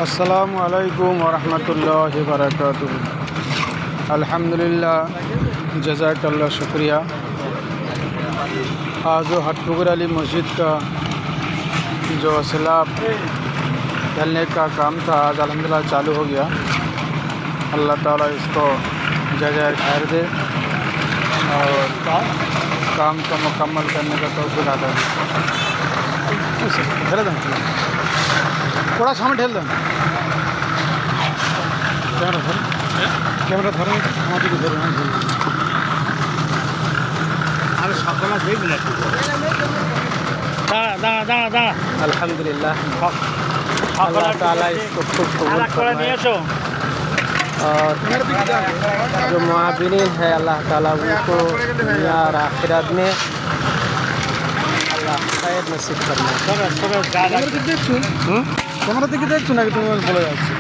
আসসালামু আলাইকুম ওরহমতুল্লাহি বারাকাতুহু। अल्हम्दुलिल्लाह, जज़ाकल्लाह, शुक्रिया। आज जो हटपुकुर अली मस्जिद का जो स्लैब ढलने का काम था, आज अल्हम्दुलिल्लाह चालू हो गया। अल्लाह ताला इसको जज़ाए खैर दे और काम को मुकम्मल करने का तौफीक अता ढेले दें, थोड़ा सामने ढेल दें। ক্যামেরা ধরেন, আমাদেরকে ধরুন। আমি সকালে দেখবেন একটু। দাঁড়া। अल्हम्दुलिल्लाह, अल्लाह ताला इसको खूब कबूल फरमाए और जो मुआविनीन है अल्लाह ताला उनको दुनिया और आखिरत में अल्लाह खैर नसीब फरमाए। ক্যামেরা থেকে দেখছো নাকি তুমি বলে যাচ্ছি?